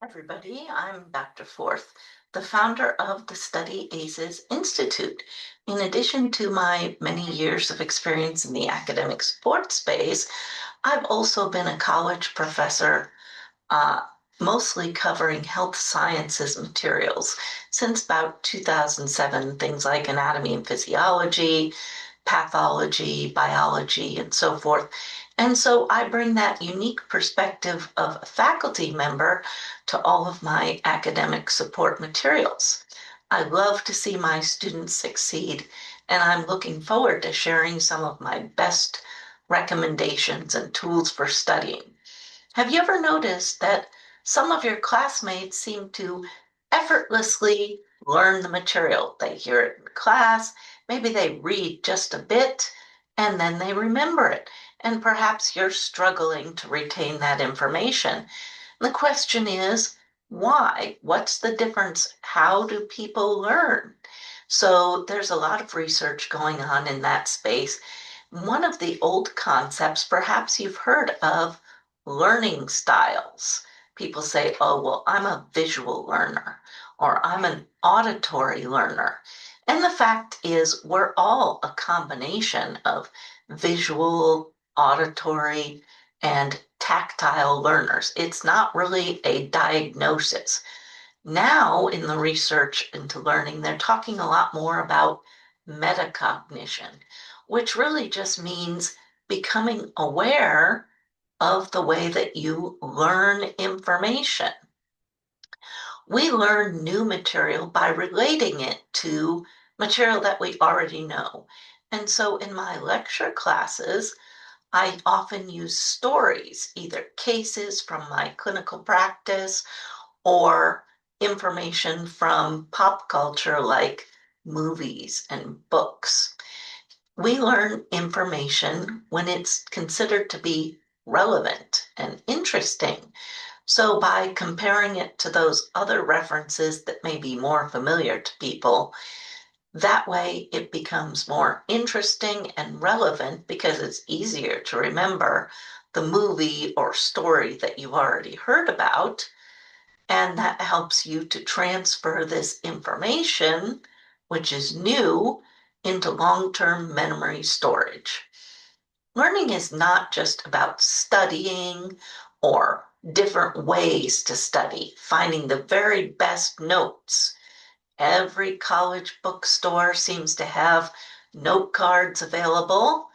Everybody, I'm Dr. Forth, the founder of the Study ACEs Institute. In addition to my many years of experience in the academic support space, I've also been a college professor, uh, mostly covering health sciences materials since about 2007, things like anatomy and physiology, pathology, biology, and so forth. And so I bring that unique perspective of a faculty member to all of my academic support materials. I love to see my students succeed, and I'm looking forward to sharing some of my best recommendations and tools for studying. Have you ever noticed that some of your classmates seem to effortlessly learn the material? They hear it in class, maybe they read just a bit, and then they remember it. And perhaps you're struggling to retain that information. The question is, why? What's the difference? How do people learn? So there's a lot of research going on in that space. One of the old concepts, perhaps you've heard of learning styles. People say, oh, well, I'm a visual learner or I'm an auditory learner. And the fact is, we're all a combination of visual, auditory, and tactile learners. It's not really a diagnosis. Now, in the research into learning, they're talking a lot more about metacognition, which really just means becoming aware of the way that you learn information. We learn new material by relating it to material that we already know. And so in my lecture classes, I often use stories, either cases from my clinical practice or information from pop culture like movies and books. We learn information when it's considered to be relevant and interesting. So by comparing it to those other references that may be more familiar to people, that way it becomes more interesting and relevant because it's easier to remember the movie or story that you've already heard about. And that helps you to transfer this information, which is new, into long-term memory storage. Learning is not just about studying or different ways to study, finding the very best notes. Every college bookstore seems to have note cards available,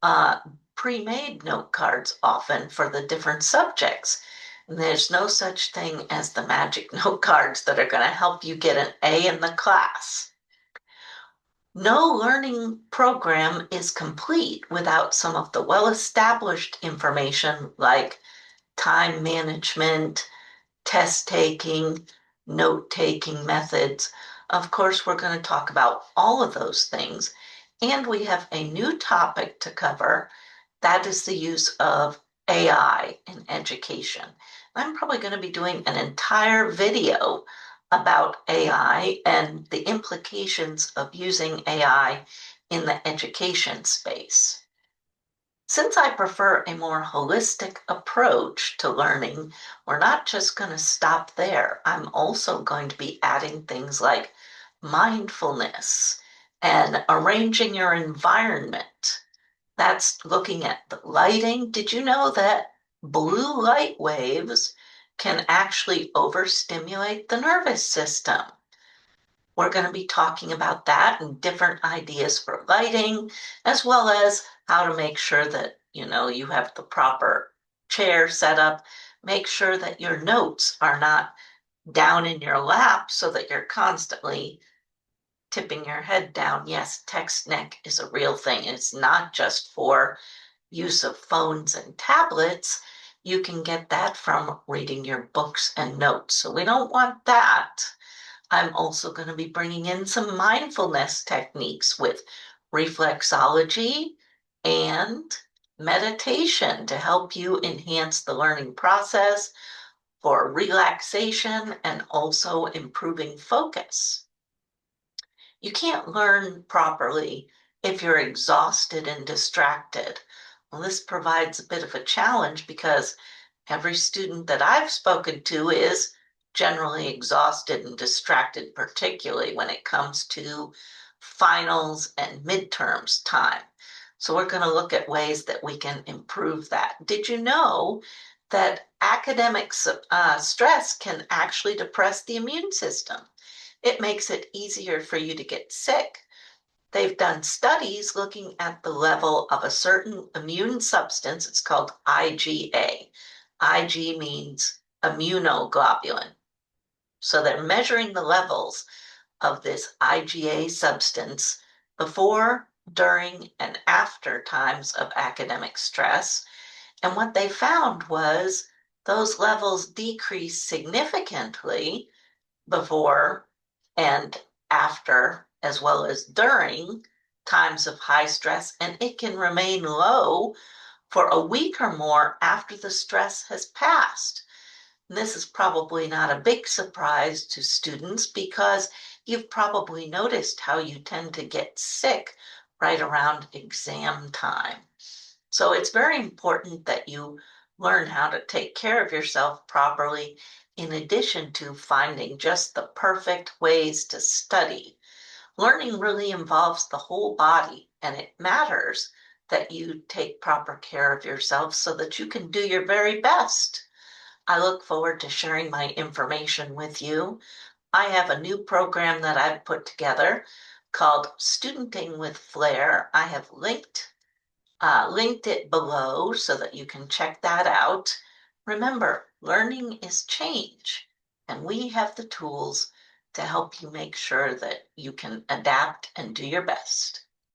uh, pre-made note cards often for the different subjects. And there's no such thing as the magic note cards that are going to help you get an A in the class. No learning program is complete without some of the well-established information like time management, test taking, note taking methods. Of course, we're going to talk about all of those things. And we have a new topic to cover. That is the use of AI in education. I'm probably going to be doing an entire video about AI and the implications of using AI in the education space. Since I prefer a more holistic approach to learning, we're not just going to stop there. I'm also going to be adding things like mindfulness and arranging your environment. That's looking at the lighting. Did you know that blue light waves can actually overstimulate the nervous system? We're going to be talking about that and different ideas for lighting, as well as how to make sure that, you have the proper chair set up. Make sure that your notes are not down in your lap so that you're constantly tipping your head down. Yes, text neck is a real thing. It's not just for use of phones and tablets. You can get that from reading your books and notes. So we don't want that. I'm also going to be bringing in some mindfulness techniques with reflexology and meditation to help you enhance the learning process for relaxation and also improving focus. You can't learn properly if you're exhausted and distracted. Well, this provides a bit of a challenge because every student that I've spoken to is generally exhausted and distracted, particularly when it comes to finals and midterms time. So we're going to look at ways that we can improve that. Did you know that academic stress can actually depress the immune system? It makes it easier for you to get sick. They've done studies looking at the level of a certain immune substance. It's called IgA. Ig means immunoglobulin. So they're measuring the levels of this IgA substance before, during, and after times of academic stress. And what they found was those levels decreased significantly before and after, as well as during times of high stress, and it can remain low for a week or more after the stress has passed. And this is probably not a big surprise to students because you've probably noticed how you tend to get sick right around exam time. So it's very important that you learn how to take care of yourself properly, in addition to finding just the perfect ways to study. Learning really involves the whole body, and it matters that you take proper care of yourself so that you can do your very best. I look forward to sharing my information with you. I have a new program that I've put together called Studenting with Flair. I have linked it below so that you can check that out. Remember, learning is change, and we have the tools to help you make sure that you can adapt and do your best.